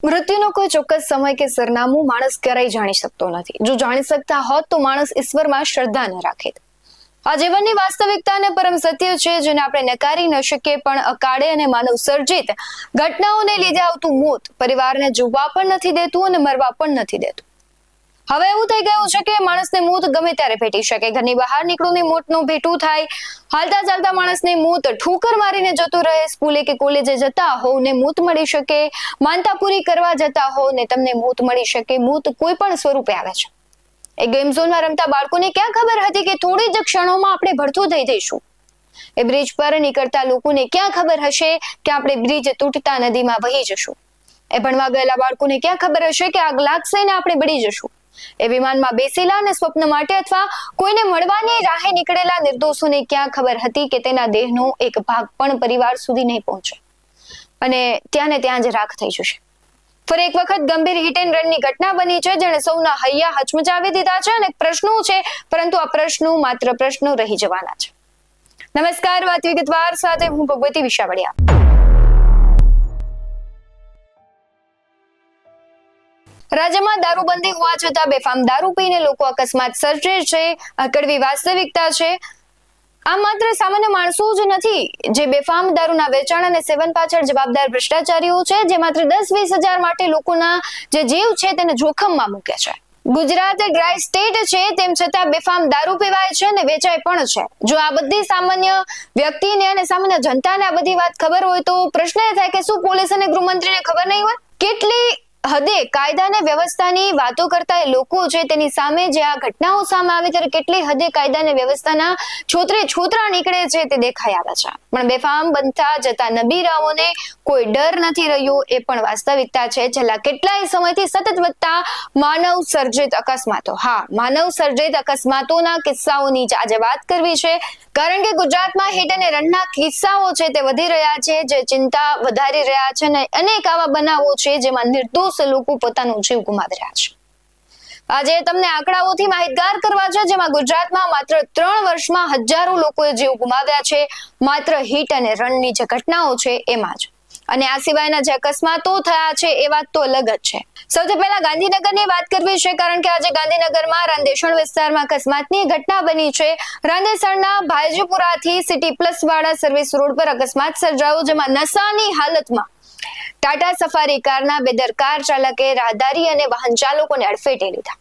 મૃત્યુનો કોઈ ચોક્કસ સમય કે સરનામું માણસ ક્યારેય જાણી શકતો નથી. જો જાણી શકતા હોત તો માણસ ઈશ્વરમાં શ્રદ્ધા ન રાખે. આ જીવનની વાસ્તવિકતા અને પરમ સત્ય છે, જેને આપણે નકારી ન શકીએ. પણ અકાળે અને માનવ સર્જિત ઘટનાઓને લીધે આવતું મોત પરિવારને જોવા પણ નથી દેતું અને મરવા પણ નથી દેતું. હવે એવું થઈ ગયું છે કે માણસને મોત ગમે ત્યારે ભેટી શકે. ઘરની બહાર નીકળોને મોતનું ભેટું થાય. હાલતા ચાલતા માણસને મોત ઠોકર મારીને જતું રહે. સ્કૂલે કે કોલેજે જતા હોવ ને મોત મળી શકે. માનતા પૂરી કરવા જતા હોવ ને તમને મોત મળી શકે. મોત કોઈ પણ સ્વરૂપે આવે છે. એ ગેમ ઝોનમાં રમતા બાળકોને ક્યાં ખબર હતી કે થોડી જ ક્ષણોમાં આપણે ભડથું થઈ જઈશું. એ બ્રિજ પર નીકળતા લોકોને ક્યાં ખબર હશે કે આપણે બ્રિજ તૂટતા નદીમાં વહી જશું. એ ભણવા ગયેલા બાળકોને ક્યાં ખબર હશે કે આગ લાગશે ને આપણે બળી જશું. એ વિમાનમાં બેસેલા અને સ્વપ્ન માટે અથવા કોઈને મળવાની રાહે નીકળેલા નિર્દોષોને ક્યાં ખબર હતી કે તેના દેહનો એક ભાગ પણ પરિવાર સુધી નહીં પહોંચે અને ત્યાં ને ત્યાં જ રાખ થઈ જશે. ફરી એક વખત ગંભીર હિટ એન્ડ રનની ઘટના બની છે, જેણે સૌના હૈયા હચમચાવી દીધા છે. અને પ્રશ્નો છે, પરંતુ આ પ્રશ્નો માત્ર પ્રશ્નો રહી જવાના છે. નમસ્કાર, વાત વિગતવાર સાથે હું ભગવતી વિશાવડિયા. રાજ્યમાં દારૂબંધી હોવા છતાં બેફામ દારૂ પીને લોકો અકસ્માત સર્જે છે. આ કડવી વાસ્તવિકતા છે. આ માત્ર સામાન્ય માણસો જ નથી જે બેફામ દારૂના વેચાણ અને સેવન પાછળ જવાબદાર ભ્રષ્ટાચારીઓ છે, જે માત્ર 10-20 હજાર માટે લોકોના જે જીવ છે તેને જોખમમાં મૂકે છે. ગુજરાત ડ્રાય સ્ટેટ છે, તેમ છતાં બેફામ દારૂ પીવાય છે અને વેચાય પણ છે. જો આ બધી સામાન્ય વ્યક્તિને અને સામાન્ય જનતાને આ બધી વાત ખબર હોય તો પ્રશ્ન એ થાય કે શું પોલીસ અને ગૃહમંત્રીને ખબર નહીં હોય? કેટલી હદે કાયદા અને વ્યવસ્થાની વાતો કરતા એ લોકો છે, તેની સામે જે આ ઘટનાઓ સામે આવે ત્યારે કેટલી હદે કાયદા અને વ્યવસ્થાના છોતરા નીકળે છે તે દેખાઈ આવે છે. પણ બેફામ બનતા જતા નબીરાઓને કોઈ ડર નથી રહ્યો, એ પણ વાસ્તવિકતા છે. છેલ્લા કેટલાય સમયથી સતત વધતા માનવ સર્જિત અકસ્માતો. હા, માનવ સર્જિત અકસ્માતોના કિસ્સાઓની જ આજે વાત કરવી છે, કારણ કે ગુજરાતમાં હિટ અને રનના કિસ્સાઓ છે તે વધી રહ્યા છે, જે ચિંતા વધારી રહ્યા છે. અને અનેક આવા બનાવો છે જેમાં નિર્દોષ લોકો પોતાનો જીવ ગુમાવી રહ્યા છે. આજે તમને આંકડાઓથી માહિતગાર કરવા છે, જેમાં ગુજરાતમાં માત્ર 3 વર્ષમાં હજારો લોકોએ જીવ ગુમાવ્યા છે, માત્ર હિટ અને રનની જે ઘટનાઓ છે એમાં જ. અને આ સિવાયના જે અકસ્માતો થયા છે એ વાત તો અલગ જ છે. સૌથી પહેલા ગાંધીનગરની વાત કરવી છે, કારણ કે આજે ગાંધીનગરમાં રાંદેસણ વિસ્તારમાં અકસ્માતની ઘટના બની છે. રાંદેસણના ભાઈજીપુરાથી સિટી પ્લસ વાળા સર્વિસ રોડ પર અકસ્માત સર્જાયો, જેમાં નશાની હાલતમાં ટાટા સફારી કારના બેદરકાર ચાલકે રાહદારી અને વાહન ચાલકોને અડફેટે લીધા.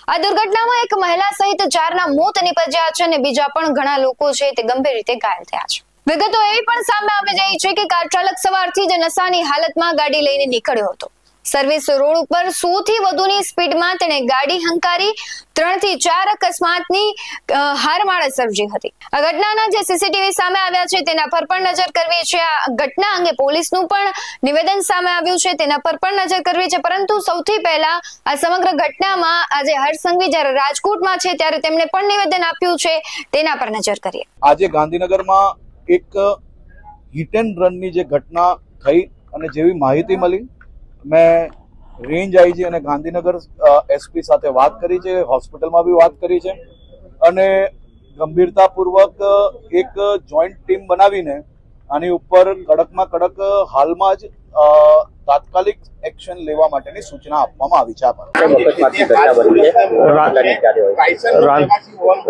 આ દુર્ઘટનામાં એક મહિલા સહિત 4ના મોત નીપજ્યા છે અને બીજા પણ ઘણા લોકો છે તે ગંભીર રીતે ઘાયલ થયા છે. વિગતો એવી પણ સામે આવી રહી છે કે કાર ચાલક સવારથી જ નશાની હાલતમાં ગાડી લઈને નીકળ્યો હતો. સર્વિસ રોડ ઉપર 100 થી વધુની સ્પીડમાં તેણે ગાડી હંકારી 3 થી 4 અકસ્માતની હારમાળા સર્જી હતી. આ ઘટનાના જે સીસીટીવી સામે આવ્યા છે તેના પર પણ નજર કરવી છે. આ ઘટના અંગે પોલીસનું પણ નિવેદન સામે આવ્યું છે, તેના પર પણ નજર કરવી છે. પરંતુ સૌથી પહેલા આ સમગ્ર ઘટનામાં આજે હર્ષ સંઘવી જ્યારે રાજકોટમાં છે ત્યારે તેમણે પણ નિવેદન આપ્યું છે, તેના પર નજર કરીએ. આજે ગાંધીનગરમાં એક હિટ એન્ડ રનની જે ઘટના થઈ અને જેવી માહિતી મળી, મેં રેન્જ આઈજી અને ગાંધીનગર એસપી સાથે વાત કરી છે, હોસ્પિટલમાં બી વાત કરી છે અને ગંભીરતાપૂર્વક એક જોઈન્ટ ટીમ બનાવીને આની ઉપર કડકમાં કડક હાલમાં જ તાત્કાલિક એક્શન લેવા માટેની સૂચના આપવામાં આવી છે.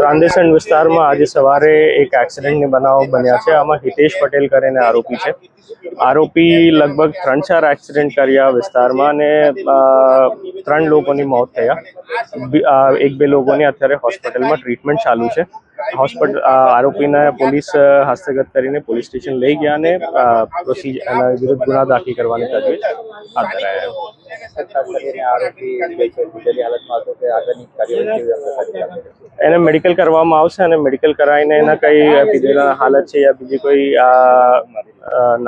રાંદેસણ વિસ્તારમાં આજે સવારે એક એક્સિડન્ટની બનાવ બન્યા છે. આમાં હિતેશ પટેલ કરીને આરોપી છે. આરોપી લગભગ 3-4 એક્સિડન્ટ કર્યા વિસ્તારમાં અને 3 લોકોની મોત થયા. 1-2 લોકોની અત્યારે હોસ્પિટલમાં ટ્રીટમેન્ટ ચાલુ છે. આરોપીને પોલીસ હસ્તગત કરીને પોલીસ સ્ટેશન લઈ ગયા અને એના વિરુદ્ધ ગુના દાખલ કરવાની તજવીજ હાથ ધરાયા. એને મેડિકલ કરવામાં આવશે અને મેડિકલ કરાવીને એના કઈ પીધેલા હાલત છે યા બીજી કોઈ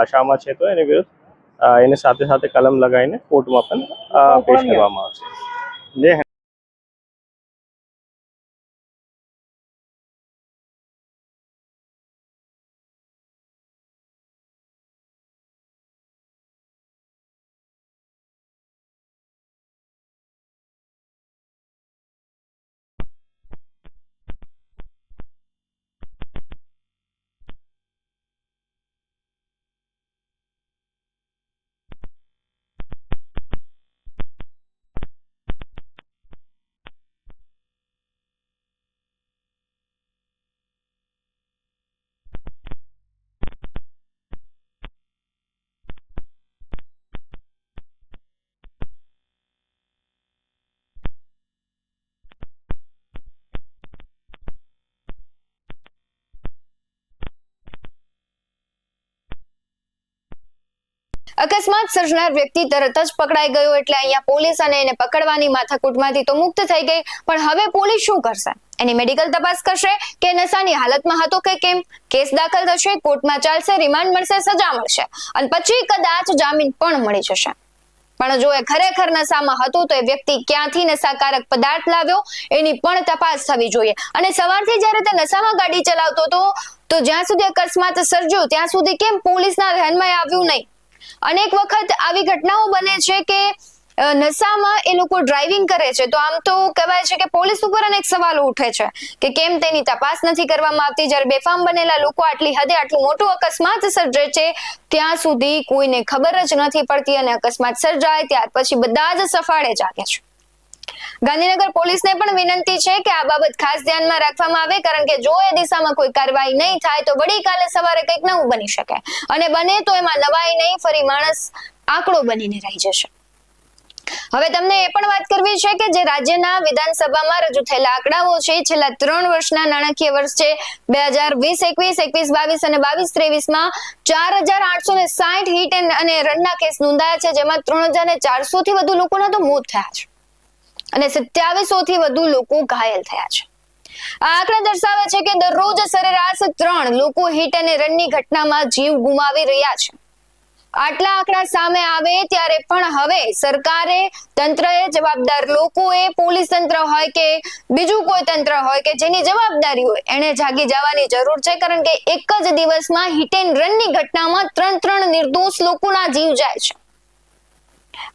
નશામાં છે તો એની વિરુદ્ધ એને સાથે સાથે કલમ લગાવીને કોર્ટમાં પણ પેશ કરવામાં આવશે. જે અકસ્માત સર્જનાર વ્યક્તિ તરત જ પકડાઈ ગયો એટલે અહીંયા પોલીસ અને એને પકડવાની માથાકૂટમાંથી તો મુક્ત થઈ ગઈ, પણ હવે પોલીસ શું કરશે? એની મેડિકલ તપાસ કરશે કે નશાની હાલતમાં હતો કે કેમ? કેસ દાખલ થશે, કોર્ટમાં ચાલશે, રિમાન્ડ મળશે, સજા મળશે અને પછી કદાચ જામીન પણ મળી જશે. પણ જો એ ખરેખર નશામાં હતો તો એ વ્યક્તિ ક્યાંથી નશાકારક પદાર્થ લાવ્યો એની પણ તપાસ થવી જોઈએ. અને સવારથી જ્યારે તે નશામાં ગાડી ચલાવતો હતો તો જ્યાં સુધી અકસ્માત સર્જ્યો ત્યાં સુધી કેમ પોલીસના ધ્યાનમાં આવ્યું નહીં? અનેક વખત આવી ઘટનાઓ બને છે કે નશામાં એ લોકો ડ્રાઇવિંગ કરે છે, તો આમ તો કહેવાય છે કે પોલીસ ઉપર અનેક સવાલો ઉઠે છે કે કેમ તેની તપાસ નથી કરવામાં આવતી. જ્યારે બેફામ બનેલા લોકો આટલી હદે આટલું મોટું અકસ્માત સર્જે છે ત્યાં સુધી કોઈને ખબર જ નથી પડતી અને અકસ્માત સર્જાય ત્યાર પછી બધા જ સફાળે જાગે છે. ગાંધીનગર પોલીસને પણ વિનંતી છે કે આ બાબત ખાસ ધ્યાનમાં રાખવામાં આવે, કારણ કે જો એ દિશામાં કોઈ કાર્યવાહી નહીં થાય તો વળી કાલે સવારે કંઈક નવું બની શકે અને બને તો એમાં નવાઈ નહીં, ફરી માણસ આંકડો બનીને રહી જશે. હવે તમને એ પણ વાત કરવી છે કે જે રાજ્યના વિધાનસભામાં રજૂ થયેલા આંકડાઓ છે, છેલ્લા 3 વર્ષના નાણાકીય વર્ષ છે 2020-21, 21-22 અને 22-23 માં 4860 હિટ અને રનના કેસ નોંધાયા છે, જેમાં 3400 થી વધુ લોકોના તો મોત થયા છે અને 2700 થી વધુ લોકો ઘાયલ થયા છે. આ આંકડા દર્શાવે છે કે દરરોજ સરેરાશ 3 લોકો હિટ અને રનની ઘટનામાં જીવ ગુમાવી રહ્યા છે. આટલા આંકડા સામે આવે ત્યારે પણ હવે સરકારે, તંત્રએ, જવાબદાર લોકોએ, પોલીસ તંત્ર હોય કે બીજું કોઈ તંત્ર હોય કે જેની જવાબદારી હોય એને જાગી જવાની જરૂર છે, કારણ કે એક જ દિવસમાં હિટ એન્ડ રનની ઘટનામાં 3 નિર્દોષ લોકોના જીવ જાય છે.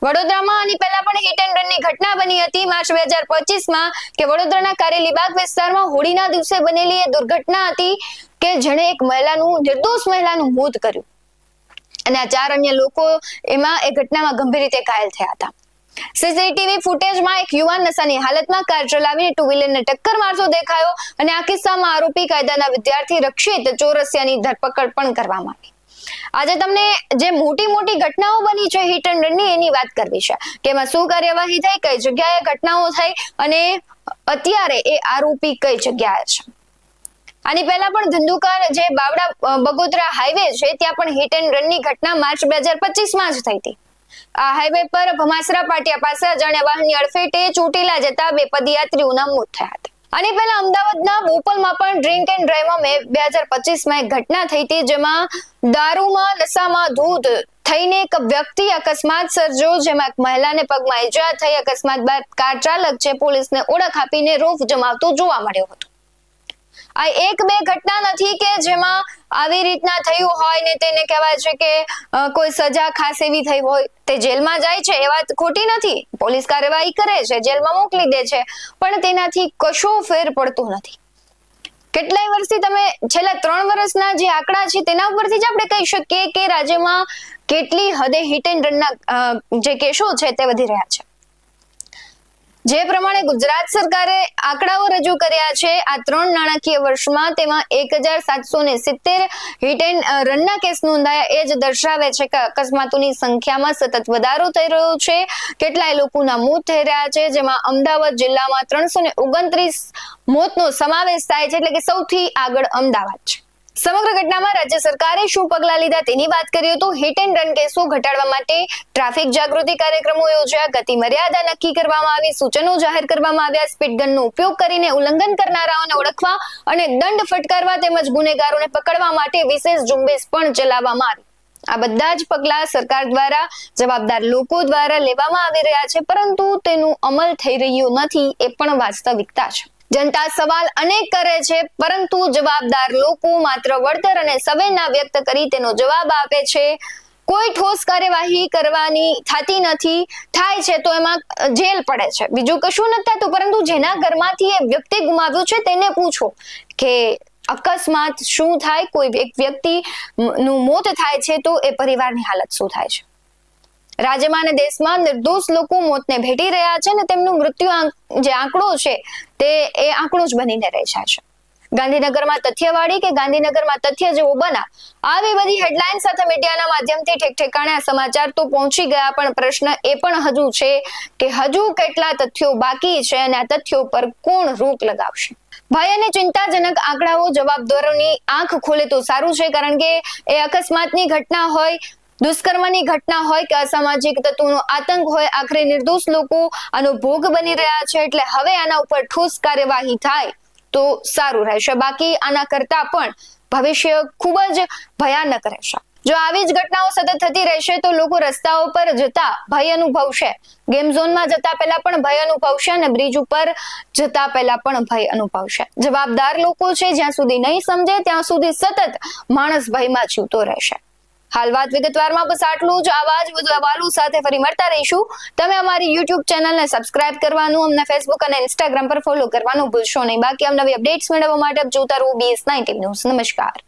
વડોદરામાં આની પહેલા પણ હિટ એન્ડ રનની ઘટના બની હતી માર્ચ 2025 કે વડોદરાના કારેલીબાગ વિસ્તારમાં હોળીના દિવસે બનેલી એ દુર્ઘટના હતી કે જેણે એક નિર્દોષ મહિલાનું મોત કર્યું અને આ 4 અન્ય લોકો એમાં એ ઘટનામાં ગંભીર રીતે ઘાયલ થયા હતા. સીસીટીવી ફૂટેજમાં એક યુવાન નશાની હાલતમાં કાર ચલાવીને 2 વ્હીલરને ટક્કર મારતો દેખાયો અને આ કિસ્સામાં આરોપી કાયદાના વિદ્યાર્થી રક્ષિત ચોરસિયાની ધરપકડ પણ કરવામાં આવી. આજે તમને જે મોટી ઘટનાઓ બની છે હિટ એન્ડ રનની એની વાત કરવી છે કે એમાં શું કાર્યવાહી થઈ, કઈ જગ્યાએ ઘટનાઓ થઈ અને અત્યારે એ આરોપી કઈ જગ્યાએ છે. આની પહેલા પણ ધંધુકા જે બાવડા બગોદરા હાઈવે છે ત્યાં પણ હિટ એન્ડ રનની ઘટના માર્ચ 2025 માં જ થઈ હતી. આ હાઈવે પર ભમાસરા પાટિયા પાસે અજાણ્યા વાહનની અડફેટે ચોટીલા જતા 2 પદયાત્રીઓના મોત થયા હતા. આની પહેલા અમદાવાદના બોપલમાં પણ ડ્રિંક એન્ડ ડ્રાઈવમાં 2025 માં એક ઘટના થઈ હતી, જેમાં દારૂમાં નશામાં ધૂત થઈને એક વ્યક્તિ અકસ્માત સર્જ્યો, જેમાં એક મહિલાને પગમાં ઈજા થઈ. અકસ્માત બાદ કાર ચાલક છે પોલીસને ઓળખ આપીને રોફ જમાવતો જોવા મળ્યો હતો. આ 1-2 ઘટના નથી કે જેમાં આવી રીતના થયું હોય ને તેને કહેવાય છે કે કોઈ સજા ખાસ એવી થઈ હોય. તે જેલમાં જાય છે એ વાત ખોટી નથી, પોલીસ કાર્યવાહી કરે છે, જેલમાં મોકલી દે છે, પણ તેનાથી કશો ફેર પડતો નથી. કેટલાય વર્ષથી તમે છેલ્લા 3 વર્ષના જે આંકડા છે તેના ઉપરથી જ આપણે કહી શકીએ કે રાજ્યમાં કેટલી હદે હિટ એન્ડ રનના જે કેસો છે તે વધી રહ્યા છે. જે પ્રમાણે ગુજરાત સરકારે આંકડાઓ રજૂ કર્યા છે આ 3 નાણાકીય વર્ષમાં, તેમાં 1770 હિટ એન્ડ રનના કેસ નોંધાયા, એ જ દર્શાવે છે કે અકસ્માતોની સંખ્યામાં સતત વધારો થઈ રહ્યો છે. કેટલાય લોકોના મોત થઈ રહ્યા છે, જેમાં અમદાવાદ જિલ્લામાં 329 મોતનો સમાવેશ થાય છે, એટલે કે સૌથી આગળ અમદાવાદ છે. સમગ્ર ઘટનામાં રાજ્ય સરકારે શું પગલાં લીધા તેની વાત કરીએ તો હિટ એન્ડ રન કેસો ઘટાડવા માટે ટ્રાફિક જાગૃતિ કાર્યક્રમો યોજ્યા, ગતિ મર્યાદા નક્કી કરવામાં આવી, સૂચનો જાહેર કરવામાં આવ્યા, સ્પીડ ગનનો ઉપયોગ કરીને ઉલ્લંઘન કરનારાઓને ઓળખવા અને દંડ ફટકારવા તેમજ ગુનેગારોને પકડવા માટે વિશેષ ઝુંબેશ પણ ચલાવવામાં આવી. આ બધા જ પગલાં સરકાર દ્વારા, જવાબદાર લોકો દ્વારા લેવામાં આવી રહ્યા છે, પરંતુ તેનું અમલ થઈ રહ્યું નથી એ પણ વાસ્તવિકતા છે. જનતા સવાલ અનેક કરે છે, પરંતુ જવાબદાર લોકો માત્ર વળતર અને સંવેદના વ્યક્ત કરી તેનો જવાબ આપે છે. કોઈ ઠોસ કાર્યવાહી કરવાની થતી નથી, થાય છે તો એમાં જેલ પડે છે, બીજું કશું નથી થતું. પરંતુ જેના ઘરમાંથી એ વ્યક્તિ ગુમાવ્યું છે તેને પૂછો કે અકસ્માત શું થાય, કોઈ એક વ્યક્તિ નું મોત થાય છે તો એ પરિવારની હાલત શું થાય છે. રાજ્યમાં અને દેશમાં નિર્દોષ લોકો મોતને ભેટી રહ્યા છે અને તેમનું મૃત્યુ જે આંકડો છે તે એ આંકડો જ બનીને રહે છે. ગાંધીનગરમાં તથ્યવાળી કે ગાંધીનગરમાં તથ્ય જેવો બનાવ, આવી બધી હેડલાઇન સાથે મીડિયાના માધ્યમથી ઠેકઠેકાણે આ સમાચાર તો પહોંચી ગયા, પણ પ્રશ્ન એ પણ હજુ છે કે હજુ કેટલા તથ્યો બાકી છે અને આ તથ્યો પર કોણ રોક લગાવશે. ભય અને ચિંતાજનક આંકડાઓ જવાબદારોની આંખ ખોલે તો સારું છે, કારણ કે એ અકસ્માતની ઘટના હોય દુષ્કર્મની ઘટના હોય કે અસામાજિક તત્વોનો આતંક હોય, આખરે નિર્દોષ લોકો આનો ભોગ બની રહ્યા છે. એટલે હવે આના ઉપર ઠોસ કાર્યવાહી થાય તો સારું રહેશે. બાકી આના કરતા પણ ભવિષ્ય ખૂબ જ ભયાનક રહેશે. જો આવી જ ઘટનાઓ સતત થતી રહેશે તો લોકો રસ્તાઓ પર જતા ભય અનુભવશે, ગેમ ઝોનમાં જતા પહેલા પણ ભય અનુભવશે અને બ્રિજ ઉપર જતા પહેલા પણ ભય અનુભવશે. જવાબદાર લોકો છે, જ્યાં સુધી નહીં સમજે ત્યાં સુધી સતત માણસ ભયમાં જીવતો રહેશે. હાલ વાત વિગતવારમાં બસ આટલું જ. આવા જ વધુ અહેવાલો સાથે ફરી મળતા રહીશું. તમે અમારી YouTube ચેનલને સબસ્ક્રાઇબ કરવાનું, અમને Facebook અને Instagram પર ફોલો કરવાનું ભૂલશો નહીં. બાકી અવનવી અપડેટ્સ મેળવવા માટે જોતા રહો BS19 ન્યૂઝ. નમસ્કાર.